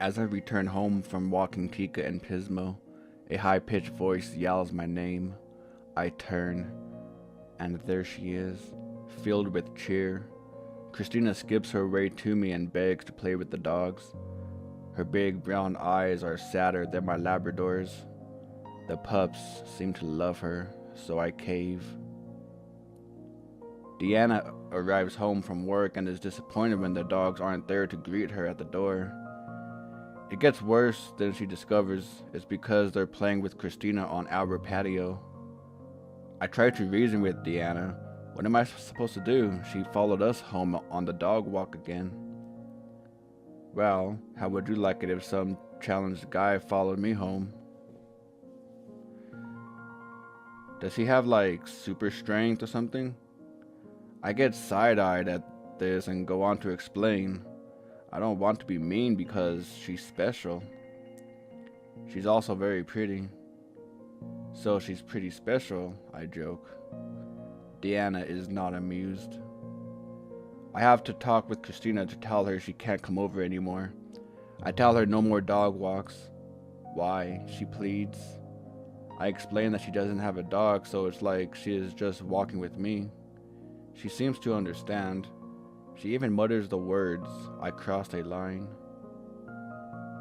As I return home from walking Tika and Pismo, a high-pitched voice yells my name. I turn, and there she is, filled with cheer. Christina skips her way to me and begs to play with the dogs. Her big brown eyes are sadder than my Labrador's. The pups seem to love her, so I cave. Deanna arrives home from work and is disappointed when the dogs aren't there to greet her at the door. It gets worse than she discovers it's because they're playing with Christina on our patio. I try to reason with Deanna. What am I supposed to do? She followed us home on the dog walk again. Well, how would you like it if some challenged guy followed me home? Does he have like super strength or something? I get side-eyed at this and go on to explain. I don't want to be mean because she's special. She's also very pretty. So she's pretty special, I joke. Deanna is not amused. I have to talk with Christina to tell her she can't come over anymore. I tell her no more dog walks. Why? She pleads. I explain that she doesn't have a dog, so it's like she is just walking with me. She seems to understand. She even mutters the words, I crossed a line.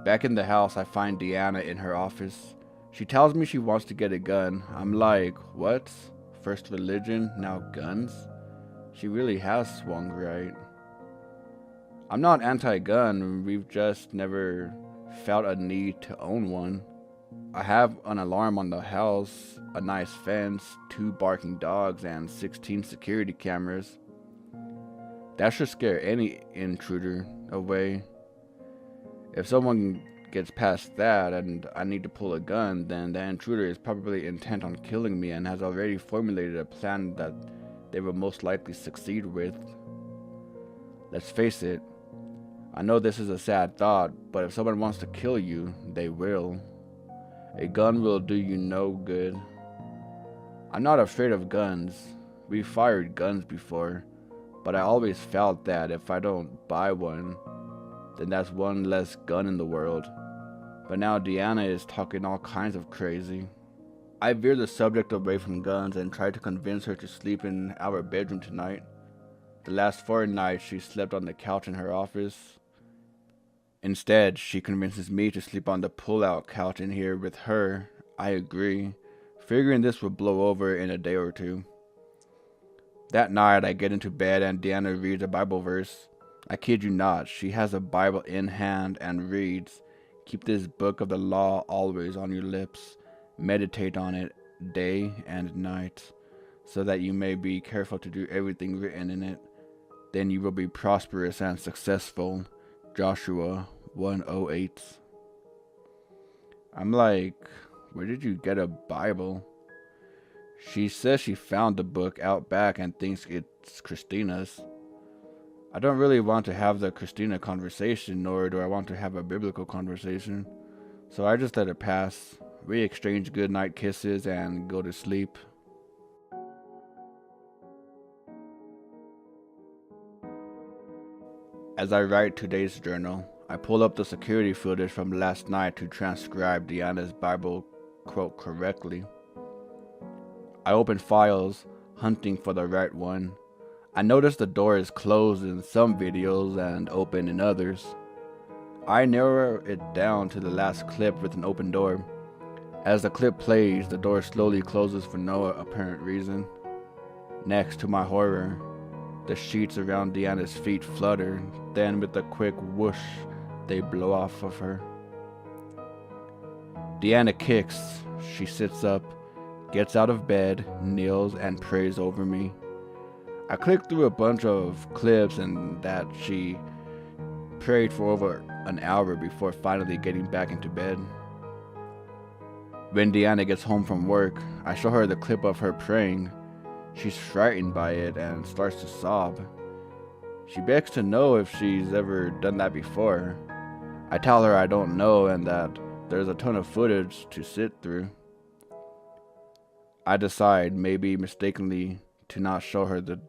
Back in the house, I find Deanna in her office. She tells me she wants to get a gun. I'm like, what? First religion, now guns? She really has swung right. I'm not anti-gun, we've just never felt a need to own one. I have an alarm on the house, a nice fence, 2 barking dogs, and 16 security cameras. That should scare any intruder away. If someone gets past that and I need to pull a gun, then the intruder is probably intent on killing me and has already formulated a plan that they will most likely succeed with. Let's face it, I know this is a sad thought, but if someone wants to kill you, they will. A gun will do you no good. I'm not afraid of guns. We've fired guns before, but I always felt that if I don't buy one, then that's one less gun in the world. But now Deanna is talking all kinds of crazy. I veer the subject away from guns and try to convince her to sleep in our bedroom tonight. The last 4 nights she slept on the couch in her office. Instead, she convinces me to sleep on the pull-out couch in here with her. I agree, figuring this will blow over in a day or two. That night, I get into bed and Deanna reads a Bible verse. I kid you not, she has a Bible in hand and reads, "Keep this book of the law always on your lips. Meditate on it day and night, so that you may be careful to do everything written in it. Then you will be prosperous and successful." Joshua 1:08. I'm like, where did you get a Bible? She says she found the book out back and thinks it's Christina's. I don't really want to have the Christina conversation, nor do I want to have a biblical conversation. So I just let it pass. We exchange goodnight kisses and go to sleep. As I write today's journal, I pull up the security footage from last night to transcribe Deanna's Bible quote correctly. I open files, hunting for the right one. I notice the door is closed in some videos and open in others. I narrow it down to the last clip with an open door. As the clip plays, the door slowly closes for no apparent reason. Next, to my horror, the sheets around Deanna's feet flutter, then with a quick whoosh, they blow off of her. Deanna kicks. She sits up, gets out of bed, kneels, and prays over me. I clicked through a bunch of clips and that she prayed for over an hour before finally getting back into bed. When Deanna gets home from work, I show her the clip of her praying. She's frightened by it and starts to sob. She begs to know if she's ever done that before. I tell her I don't know and that there's a ton of footage to sit through. I decide, maybe mistakenly, to not show her the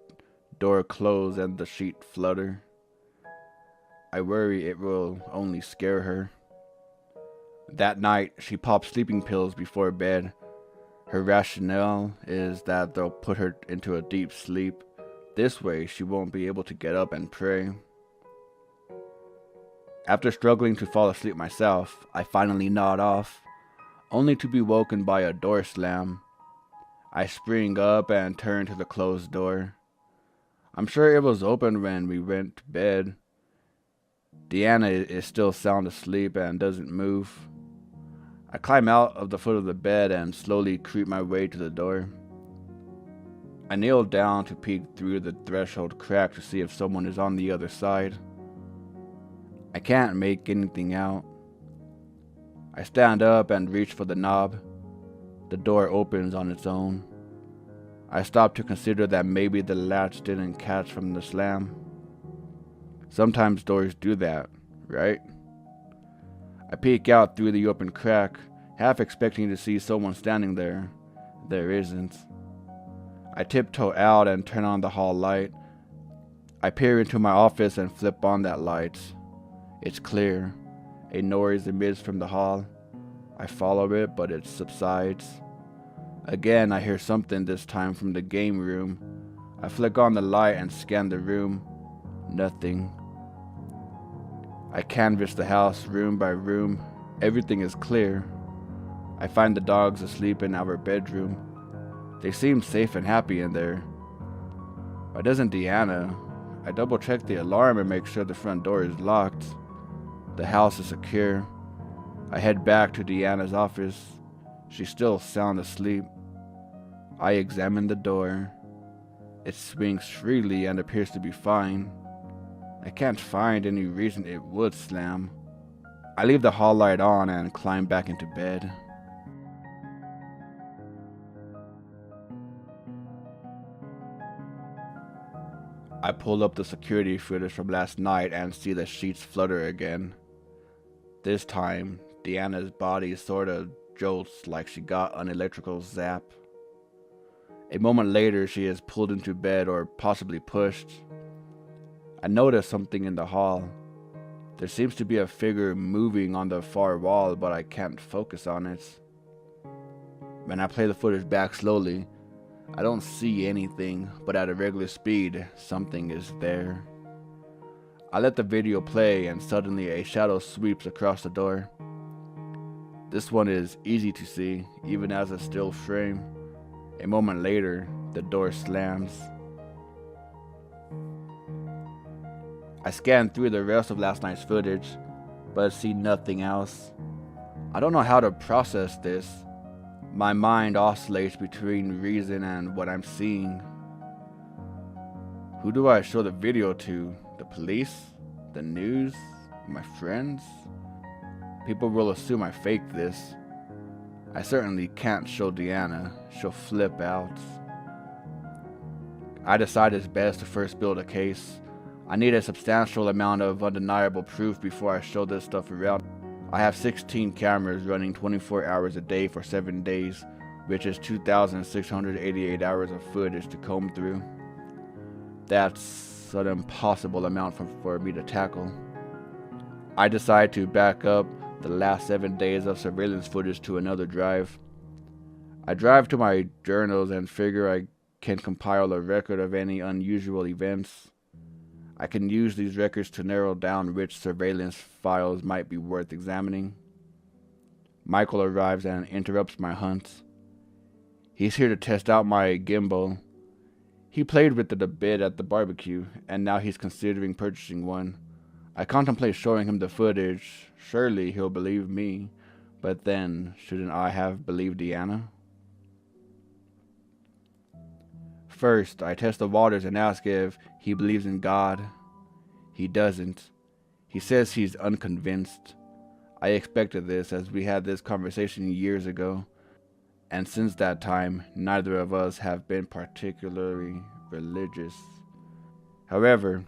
door close and the sheet flutter. I worry it will only scare her. That night, she popped sleeping pills before bed. Her rationale is that they'll put her into a deep sleep. This way, she won't be able to get up and pray. After struggling to fall asleep myself, I finally nod off, only to be woken by a door slam. I spring up and turn to the closed door. I'm sure it was open when we went to bed. Deanna is still sound asleep and doesn't move. I climb out of the foot of the bed and slowly creep my way to the door. I kneel down to peek through the threshold crack to see if someone is on the other side. I can't make anything out. I stand up and reach for the knob. The door opens on its own. I stop to consider that maybe the latch didn't catch from the slam. Sometimes doors do that, right? I peek out through the open crack, half expecting to see someone standing there. There isn't. I tiptoe out and turn on the hall light. I peer into my office and flip on that light. It's clear. A noise emits from the hall. I follow it, but it subsides. Again, I hear something, this time from the game room. I flick on the light and scan the room. Nothing. I canvass the house room by room. Everything is clear. I find the dogs asleep in our bedroom. They seem safe and happy in there. Why doesn't Deanna? I double check the alarm and make sure the front door is locked. The house is secure. I head back to Deanna's office. She's still sound asleep. I examine the door. It swings freely and appears to be fine. I can't find any reason it would slam. I leave the hall light on and climb back into bed. I pull up the security footage from last night and see the sheets flutter again. This time, Deanna's body sorta jolts like she got an electrical zap. A moment later, she is pulled into bed or possibly pushed. I notice something in the hall. There seems to be a figure moving on the far wall, but I can't focus on it. When I play the footage back slowly, I don't see anything, but at a regular speed, something is there. I let the video play and suddenly a shadow sweeps across the door. This one is easy to see, even as a still frame. A moment later, the door slams. I scan through the rest of last night's footage, but see nothing else. I don't know how to process this. My mind oscillates between reason and what I'm seeing. Who do I show the video to? The police? The news? My friends? People will assume I faked this. I certainly can't show Deanna. She'll flip out. I decide it's best to first build a case. I need a substantial amount of undeniable proof before I show this stuff around. I have 16 cameras running 24 hours a day for 7 days, which is 2,688 hours of footage to comb through. That's an impossible amount for me to tackle. I decide to back up the last 7 days of surveillance footage to another drive. I drive to my journals and figure I can compile a record of any unusual events. I can use these records to narrow down which surveillance files might be worth examining. Michael arrives and interrupts my hunt. He's here to test out my gimbal. He played with it a bit at the barbecue, and now he's considering purchasing one. I contemplate showing him the footage. Surely he'll believe me, but then shouldn't I have believed Deanna? First, I test the waters and ask if he believes in God. He doesn't. He says he's unconvinced. I expected this, as we had this conversation years ago, and since that time, neither of us have been particularly religious. However,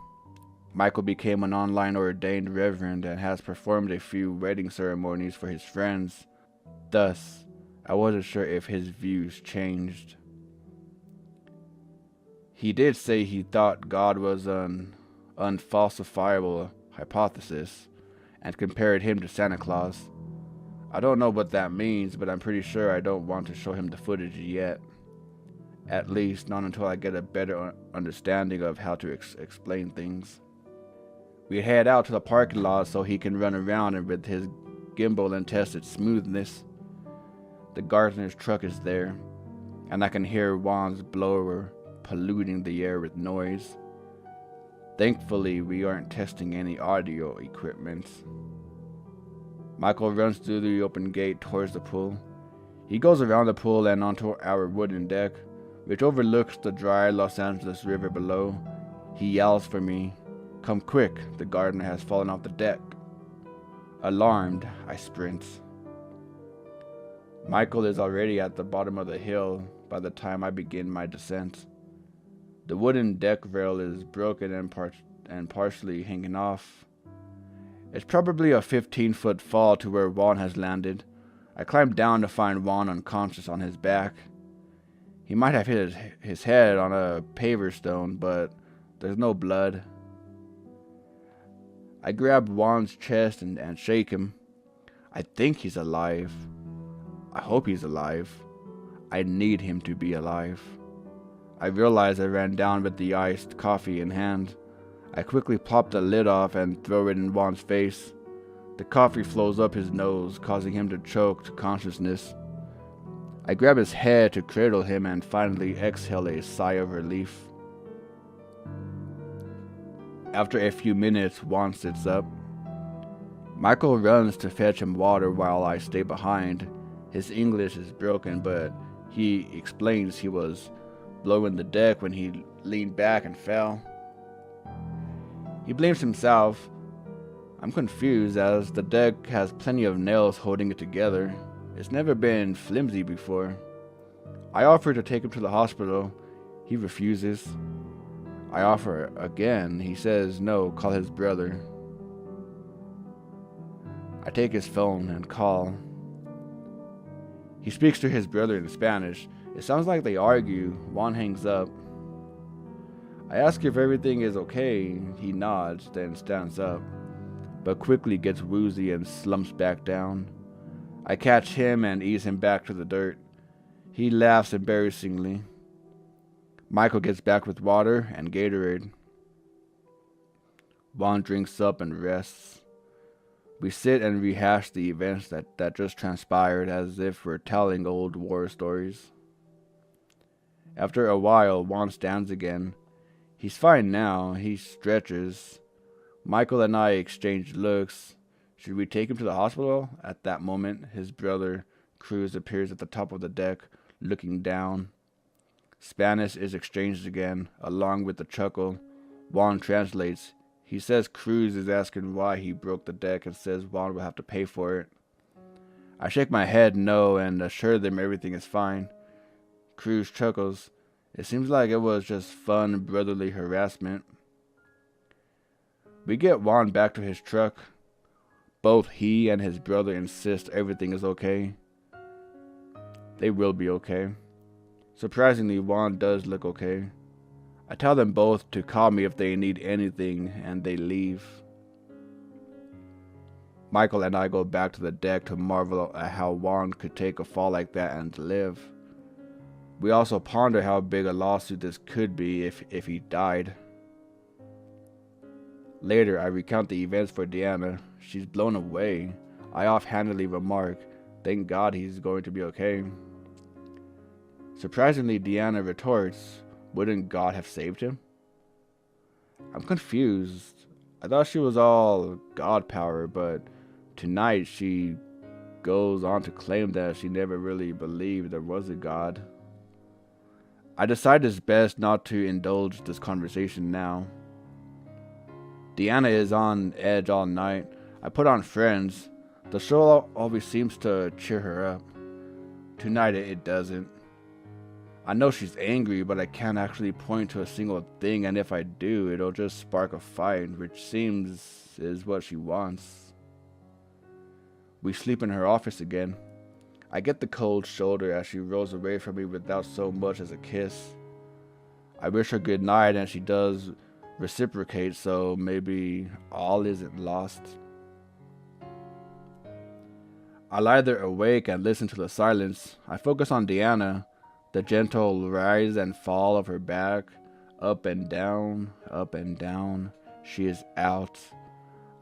Michael became an online ordained reverend and has performed a few wedding ceremonies for his friends. Thus, I wasn't sure if his views changed. He did say he thought God was an unfalsifiable hypothesis and compared him to Santa Claus. I don't know what that means, but I'm pretty sure I don't want to show him the footage yet. At least not until I get a better understanding of how to explain things. We head out to the parking lot so he can run around and with his gimbal and test its smoothness. The gardener's truck is there, and I can hear Juan's blower polluting the air with noise. Thankfully, we aren't testing any audio equipment. Michael runs through the open gate towards the pool. He goes around the pool and onto our wooden deck, which overlooks the dry Los Angeles River below. He yells for me. "Come quick, the gardener has fallen off the deck." Alarmed, I sprint. Michael is already at the bottom of the hill by the time I begin my descent. The wooden deck rail is broken and partially hanging off. It's probably a 15-foot fall to where Juan has landed. I climb down to find Juan unconscious on his back. He might have hit his head on a paver stone, but there's no blood. I grab Juan's chest and shake him. I think he's alive. I hope he's alive. I need him to be alive. I realize I ran down with the iced coffee in hand. I quickly pop the lid off and throw it in Juan's face. The coffee flows up his nose, causing him to choke to consciousness. I grab his head to cradle him and finally exhale a sigh of relief. After a few minutes, Juan sits up. Michael runs to fetch him water while I stay behind. His English is broken, but he explains he was blowing the deck when he leaned back and fell. He blames himself. I'm confused as the deck has plenty of nails holding it together. It's never been flimsy before. I offer to take him to the hospital. He refuses. I offer again. He says no, call his brother. I take his phone and call. He speaks to his brother in Spanish. It sounds like they argue. Juan hangs up. I ask if everything is okay. He nods, then stands up, but quickly gets woozy and slumps back down. I catch him and ease him back to the dirt. He laughs embarrassingly. Michael gets back with water and Gatorade. Juan drinks up and rests. We sit and rehash the events that just transpired as if we're telling old war stories. After a while, Juan stands again. He's fine now. He stretches. Michael and I exchange looks. Should we take him to the hospital? At that moment, his brother, Cruz, appears at the top of the deck, looking down. Spanish is exchanged again, along with a chuckle. Juan translates. He says Cruz is asking why he broke the deck and says Juan will have to pay for it. I shake my head no and assure them everything is fine. Cruz chuckles. It seems like it was just fun brotherly harassment. We get Juan back to his truck. Both he and his brother insist everything is okay. They will be okay. Surprisingly, Juan does look okay. I tell them both to call me if they need anything, and they leave. Michael and I go back to the deck to marvel at how Juan could take a fall like that and live. We also ponder how big a lawsuit this could be if he died. Later, I recount the events for Deanna. She's blown away. I offhandedly remark, "Thank God he's going to be okay." Surprisingly, Deanna retorts, "Wouldn't God have saved him?" I'm confused. I thought she was all God power, but tonight she goes on to claim that she never really believed there was a God. I decide it's best not to indulge this conversation now. Deanna is on edge all night. I put on Friends. The show always seems to cheer her up. Tonight it doesn't. I know she's angry, but I can't actually point to a single thing, and if I do, it'll just spark a fight, which seems is what she wants. We sleep in her office again. I get the cold shoulder as she rolls away from me without so much as a kiss. I wish her good night, and she does reciprocate, so maybe all isn't lost. I lie there awake and listen to the silence. I focus on Deanna, the gentle rise and fall of her back, up and down, up and down. She is out.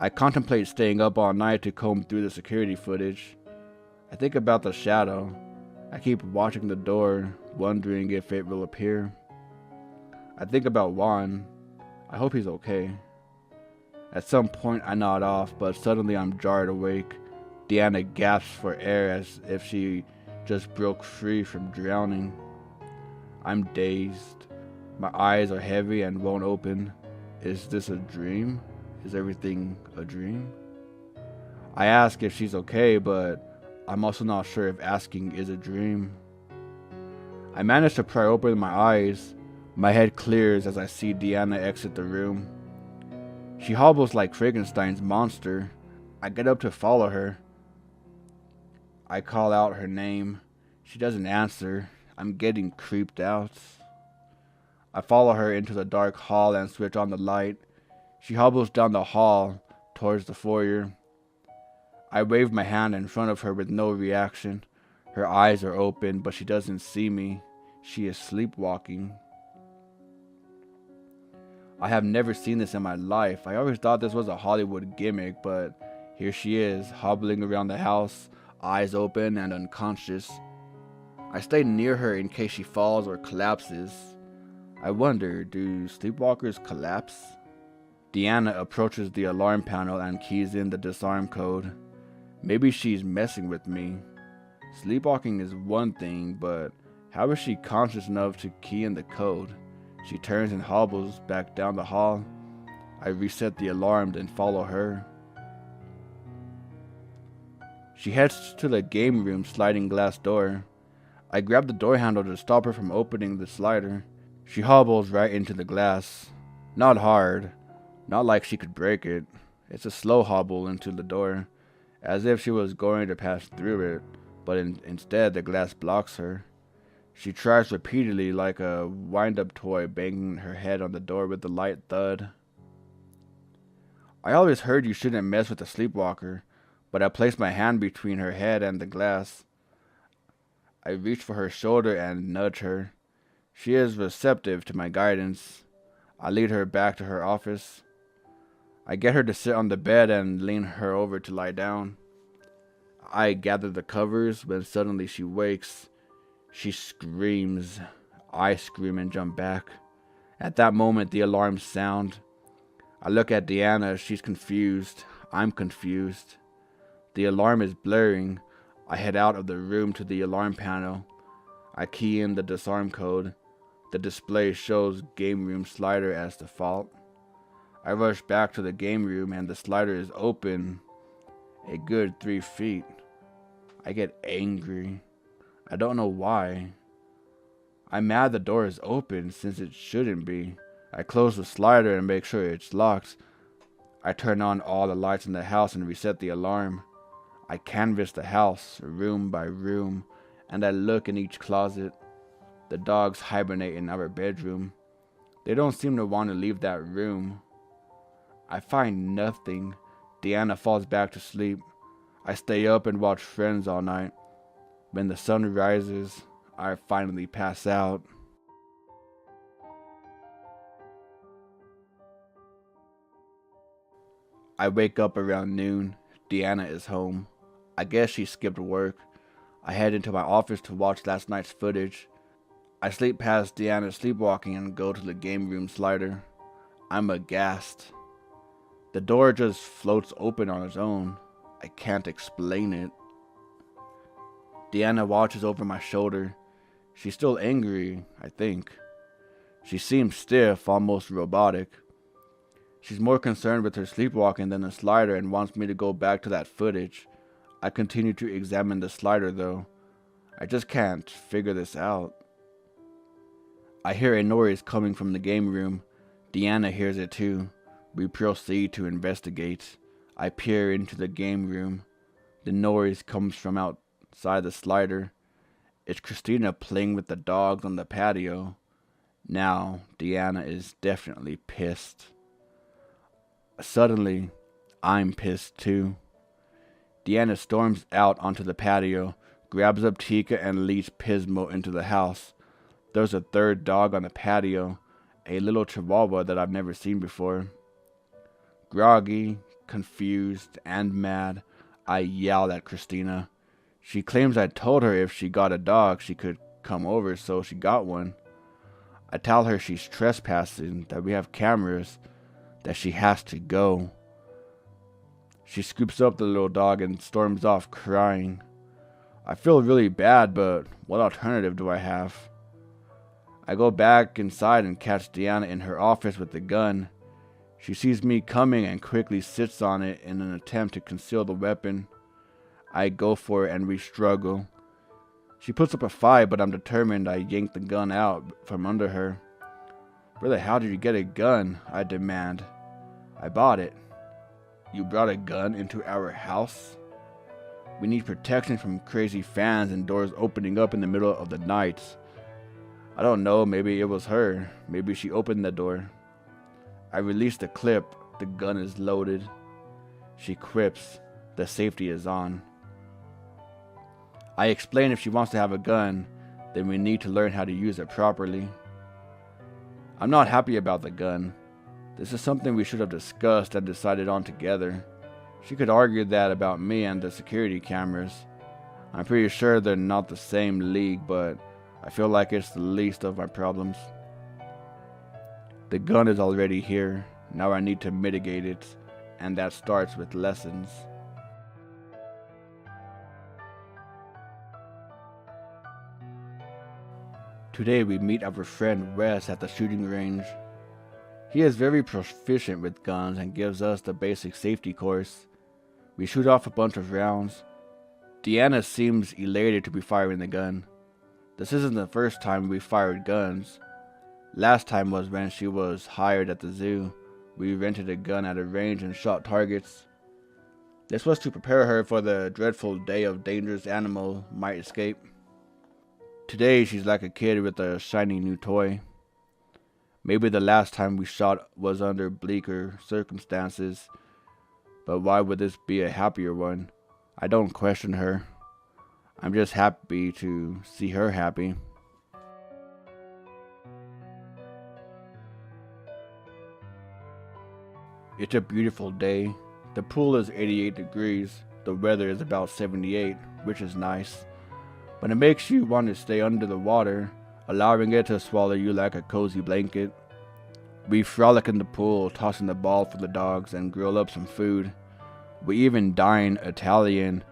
I contemplate staying up all night to comb through the security footage. I think about the shadow. I keep watching the door, wondering if it will appear. I think about Juan. I hope he's okay. At some point I nod off, but suddenly I'm jarred awake. Deanna gasps for air as if she just broke free from drowning. I'm dazed. My eyes are heavy and won't open. Is this a dream? Is everything a dream? I ask if she's okay, but I'm also not sure if asking is a dream. I manage to pry open my eyes. My head clears as I see Deanna exit the room. She hobbles like Frankenstein's monster. I get up to follow her. I call out her name. She doesn't answer. I'm getting creeped out. I follow her into the dark hall and switch on the light. She hobbles down the hall towards the foyer. I wave my hand in front of her with no reaction. Her eyes are open, but she doesn't see me. She is sleepwalking. I have never seen this in my life. I always thought this was a Hollywood gimmick, but here she is, hobbling around the house, eyes open and unconscious. I stay near her in case she falls or collapses. I wonder, do sleepwalkers collapse? Deanna approaches the alarm panel and keys in the disarm code. Maybe she's messing with me. Sleepwalking is one thing, but how is she conscious enough to key in the code? She turns and hobbles back down the hall. I reset the alarm and follow her. She heads to the game room sliding glass door. I grab the door handle to stop her from opening the slider. She hobbles right into the glass. Not hard. Not like she could break it. It's a slow hobble into the door, as if she was going to pass through it, but instead the glass blocks her. She tries repeatedly like a wind-up toy, banging her head on the door with a light thud. I always heard you shouldn't mess with a sleepwalker, but I place my hand between her head and the glass. I reach for her shoulder and nudge her. She is receptive to my guidance. I lead her back to her office. I get her to sit on the bed and lean her over to lie down. I gather the covers when suddenly she wakes. She screams. I scream and jump back. At that moment, the alarms sound. I look at Deanna. She's confused. I'm confused. The alarm is blaring. I head out of the room to the alarm panel. I key in the disarm code. The display shows game room slider as default. I rush back to the game room and the slider is open a good 3 feet. I get angry. I don't know why. I'm mad the door is open since it shouldn't be. I close the slider and make sure it's locked. I turn on all the lights in the house and reset the alarm. I canvass the house, room by room, and I look in each closet. The dogs hibernate in our bedroom. They don't seem to want to leave that room. I find nothing. Deanna falls back to sleep. I stay up and watch Friends all night. When the sun rises, I finally pass out. I wake up around noon. Deanna is home. I guess she skipped work. I head into my office to watch last night's footage. I sleep past Deanna sleepwalking and go to the game room slider. I'm aghast. The door just floats open on its own. I can't explain it. Deanna watches over my shoulder. She's still angry, I think. She seems stiff, almost robotic. She's more concerned with her sleepwalking than the slider and wants me to go back to that footage. I continue to examine the slider though. I just can't figure this out. I hear a noise coming from the game room. Deanna hears it too. We proceed to investigate. I peer into the game room. The noise comes from outside the slider. It's Christina playing with the dogs on the patio. Now, Deanna is definitely pissed. Suddenly, I'm pissed too. Deanna storms out onto the patio, grabs up Tika, and leads Pismo into the house. There's a third dog on the patio, a little chihuahua that I've never seen before. Groggy, confused, and mad, I yell at Christina. She claims I told her if she got a dog, she could come over, so she got one. I tell her she's trespassing, that we have cameras, that she has to go. She scoops up the little dog and storms off crying. I feel really bad, but what alternative do I have? I go back inside and catch Deanna in her office with the gun. She sees me coming and quickly sits on it in an attempt to conceal the weapon. I go for it and we struggle. She puts up a fight, but I'm determined. I yank the gun out from under her. Where the hell did you get a gun? I demand. I bought it. You brought a gun into our house? We need protection from crazy fans and doors opening up in the middle of the night. I don't know, maybe it was her. Maybe she opened the door. I release the clip. The gun is loaded. She quips. The safety is on. I explain if she wants to have a gun, then we need to learn how to use it properly. I'm not happy about the gun. This is something we should have discussed and decided on together. She could argue that about me and the security cameras. I'm pretty sure they're not the same league, but I feel like it's the least of my problems. The gun is already here. Now I need to mitigate it, and that starts with lessons. Today we meet our friend Wes at the shooting range. He is very proficient with guns and gives us the basic safety course. We shoot off a bunch of rounds. Deanna seems elated to be firing the gun. This isn't the first time we fired guns. Last time was when she was hired at the zoo. We rented a gun at a range and shot targets. This was to prepare her for the dreadful day of dangerous animal might escape. Today she's like a kid with a shiny new toy. Maybe the last time we shot was under bleaker circumstances, but why would this be a happier one? I don't question her. I'm just happy to see her happy. It's a beautiful day. The pool is 88 degrees. The weather is about 78, which is nice. But it makes you want to stay under the water, allowing it to swallow you like a cozy blanket. We frolic in the pool, tossing the ball for the dogs and grill up some food. We even dine Italian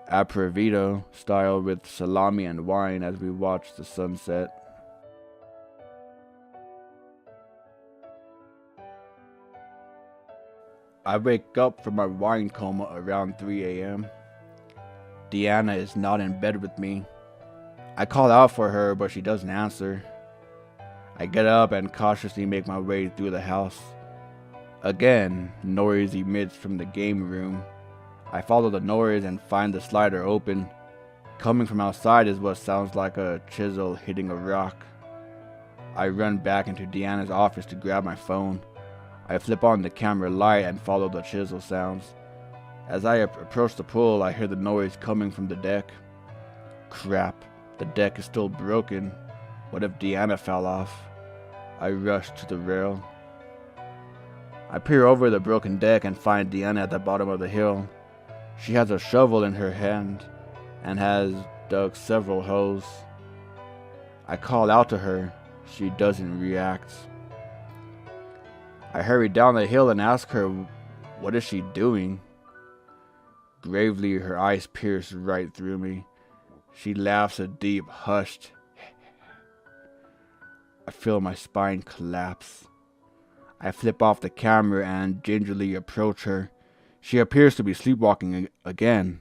Apervito style with salami and wine as we watch the sunset. I wake up from my wine coma around 3 a.m. Deanna is not in bed with me. I call out for her, but she doesn't answer. I get up and cautiously make my way through the house. Again, noise emits from the game room. I follow the noise and find the slider open. Coming from outside is what sounds like a chisel hitting a rock. I run back into Deanna's office to grab my phone. I flip on the camera light and follow the chisel sounds. As I approach the pool, I hear the noise coming from the deck. Crap, the deck is still broken. What if Deanna fell off? I rush to the rail. I peer over the broken deck and find Deanna at the bottom of the hill. She has a shovel in her hand and has dug several holes. I call out to her. She doesn't react. I hurry down the hill and ask her, what is she doing? Gravely, her eyes pierce right through me. She laughs a deep, hushed. I feel my spine collapse. I flip off the camera and gingerly approach her. She appears to be sleepwalking again.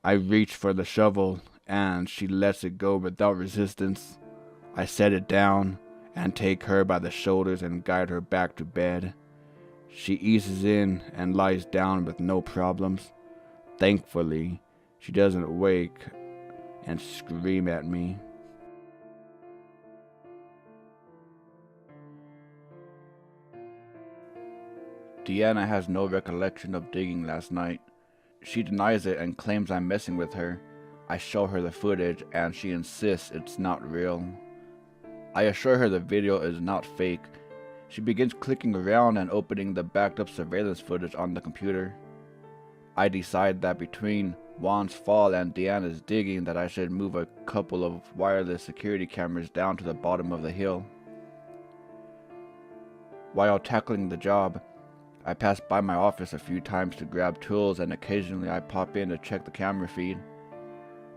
I reach for the shovel, and she lets it go without resistance. I set it down and take her by the shoulders and guide her back to bed. She eases in and lies down with no problems. Thankfully, she doesn't wake and scream at me. Deanna has no recollection of digging last night. She denies it and claims I'm messing with her. I show her the footage and she insists it's not real. I assure her the video is not fake. She begins clicking around and opening the backed up surveillance footage on the computer. I decide that between Juan's fall and Deanna's digging that I should move a couple of wireless security cameras down to the bottom of the hill. While tackling the job, I pass by my office a few times to grab tools, and occasionally I pop in to check the camera feed.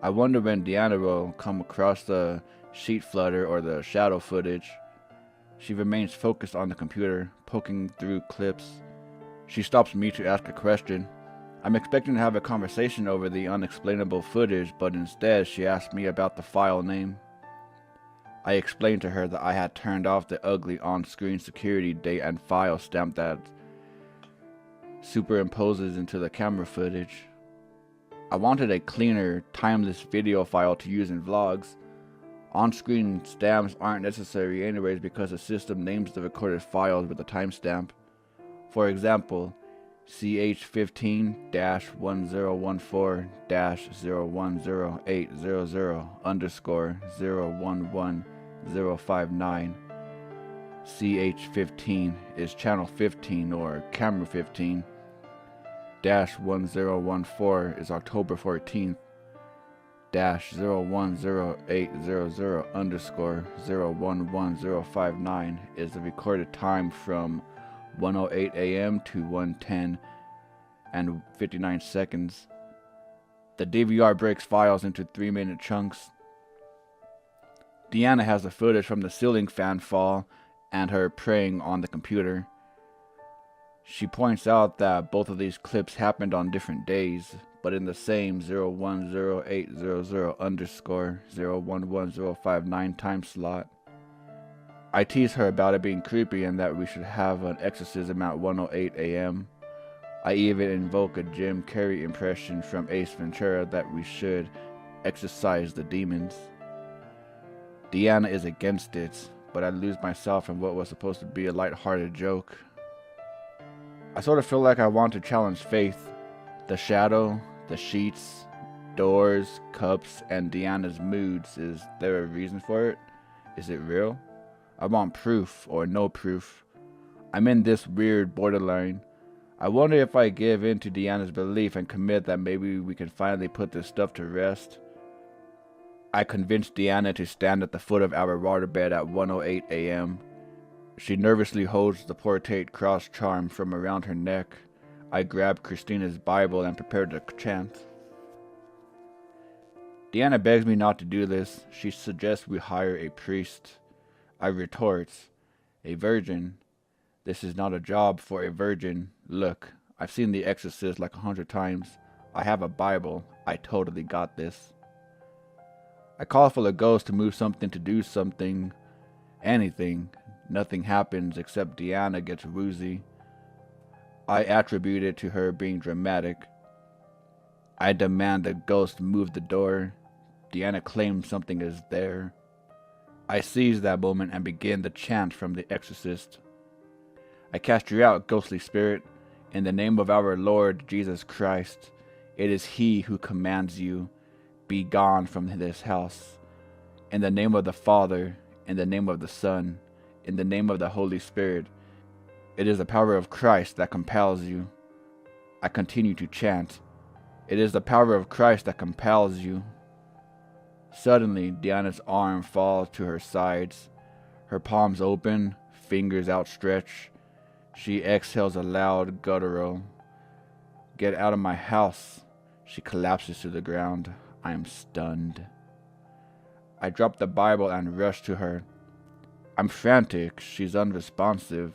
I wonder when Deanna will come across the sheet flutter or the shadow footage. She remains focused on the computer, poking through clips. She stops me to ask a question. I'm expecting to have a conversation over the unexplainable footage, but instead she asks me about the file name. I explained to her that I had turned off the ugly on-screen security date and file stamp that superimposes into the camera footage. I wanted a cleaner, timeless video file to use in vlogs. On-screen stamps aren't necessary anyways because the system names the recorded files with a timestamp. For example, CH15-1014800_011059. CH15 is channel 15 or camera 15. -1014 is October 14th. -010800_011059 is the recorded time from 1:08 a.m. to 1:10 and 59 seconds. The DVR breaks files into 3-minute chunks. Deanna has the footage from the ceiling fan fall and her praying on the computer. She points out that both of these clips happened on different days, but in the same 010800_011059 time slot. I tease her about it being creepy and that we should have an exorcism at 1:08 a.m. I even invoke a Jim Carrey impression from Ace Ventura that we should exorcise the demons. Deanna is against it, but I lose myself in what was supposed to be a light-hearted joke. I sort of feel like I want to challenge faith. The shadow, the sheets, doors, cups, and Deanna's moods. Is there a reason for it? Is it real? I want proof or no proof. I'm in this weird borderline. I wonder if I give in to Deanna's belief and commit that maybe we can finally put this stuff to rest. I convince Deanna to stand at the foot of our waterbed at 1:08 a.m. She nervously holds the portate cross charm from around her neck. I grab Christina's Bible and prepare to chant. Deanna begs me not to do this. She suggests we hire a priest. I retort, a virgin. This is not a job for a virgin. Look, I've seen The Exorcist like 100 times. I have a Bible. I totally got this. I call for the ghost to move something, to do something, anything. Nothing happens except Deanna gets woozy. I attribute it to her being dramatic. I demand the ghost move the door. Deanna claims something is there. I seize that moment and begin the chant from The Exorcist. I cast you out, ghostly spirit, in the name of our Lord Jesus Christ. It is He who commands you, be gone from this house. In the name of the Father, in the name of the Son, in the name of the Holy Spirit. It is the power of Christ that compels you. I continue to chant. It is the power of Christ that compels you. Suddenly, Deanna's arm falls to her sides. Her palms open, fingers outstretched. She exhales a loud guttural. Get out of my house. She collapses to the ground. I am stunned. I drop the Bible and rush to her. I'm frantic. She's unresponsive.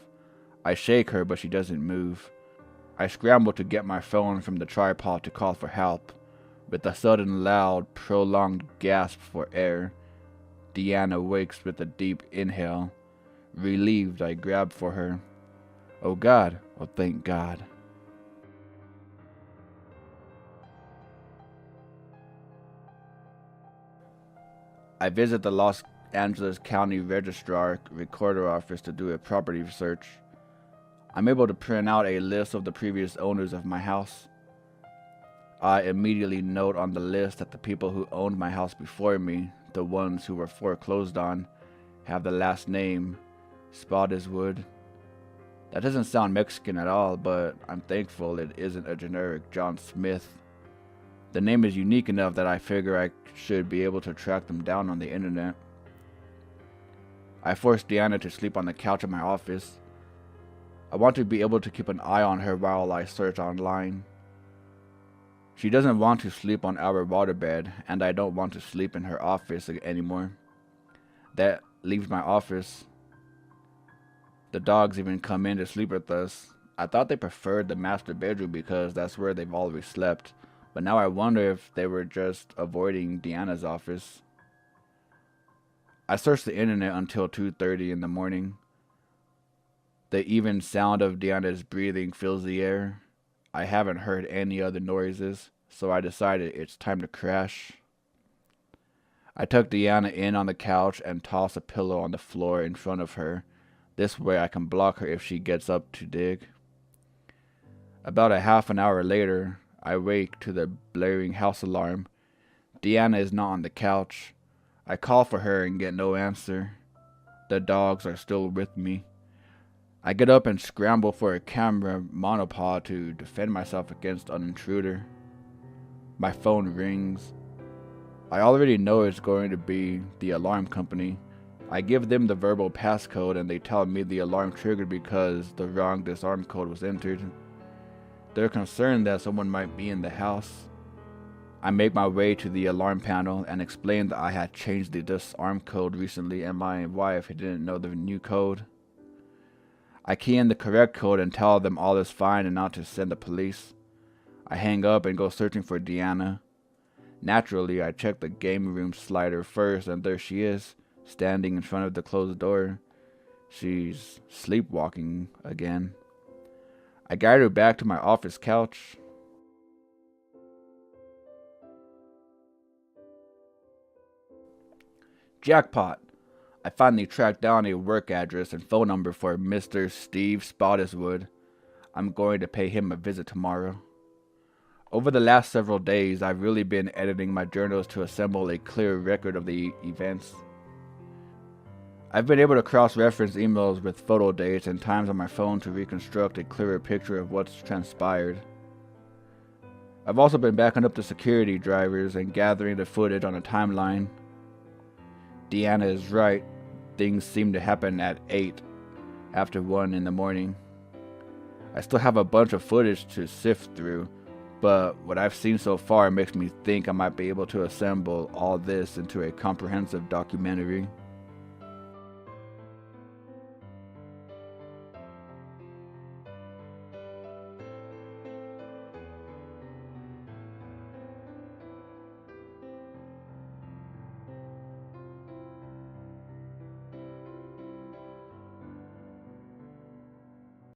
I shake her, but she doesn't move. I scramble to get my phone from the tripod to call for help. With a sudden loud, prolonged gasp for air, Deanna wakes with a deep inhale. Relieved, I grab for her. Oh God, oh thank God. I visit the Los Angeles County Registrar Recorder Office to do a property search. I'm able to print out a list of the previous owners of my house. I immediately note on the list that the people who owned my house before me, the ones who were foreclosed on, have the last name Spottiswood. That doesn't sound Mexican at all, but I'm thankful it isn't a generic John Smith. The name is unique enough that I figure I should be able to track them down on the internet. I forced Deanna to sleep on the couch in my office. I want to be able to keep an eye on her while I search online. She doesn't want to sleep on our waterbed, and I don't want to sleep in her office anymore. That leaves my office. The dogs even come in to sleep with us. I thought they preferred the master bedroom because that's where they've always slept, but now I wonder if they were just avoiding Deanna's office. I searched the internet until 2:30 in the morning. The even sound of Deanna's breathing fills the air. I haven't heard any other noises, so I decided it's time to crash. I tuck Deanna in on the couch and toss a pillow on the floor in front of her. This way I can block her if she gets up to dig. About a half an hour later, I wake to the blaring house alarm. Deanna is not on the couch. I call for her and get no answer. The dogs are still with me. I get up and scramble for a camera monopod to defend myself against an intruder. My phone rings. I already know it's going to be the alarm company. I give them the verbal passcode and they tell me the alarm triggered because the wrong disarm code was entered. They're concerned that someone might be in the house. I make my way to the alarm panel and explain that I had changed the disarm code recently and my wife didn't know the new code. I key in the correct code and tell them all is fine and not to send the police. I hang up and go searching for Deanna. Naturally, I check the game room slider first and there she is, standing in front of the closed door. She's sleepwalking again. I guide her back to my office couch. Jackpot! I finally tracked down a work address and phone number for Mr. Steve Spottiswood. I'm going to pay him a visit tomorrow. Over the last several days, I've really been editing my journals to assemble a clear record of the events. I've been able to cross-reference emails with photo dates and times on my phone to reconstruct a clearer picture of what's transpired. I've also been backing up the security drivers and gathering the footage on a timeline. Deanna is right. Things seem to happen at 8, after 1 in the morning. I still have a bunch of footage to sift through, but what I've seen so far makes me think I might be able to assemble all this into a comprehensive documentary.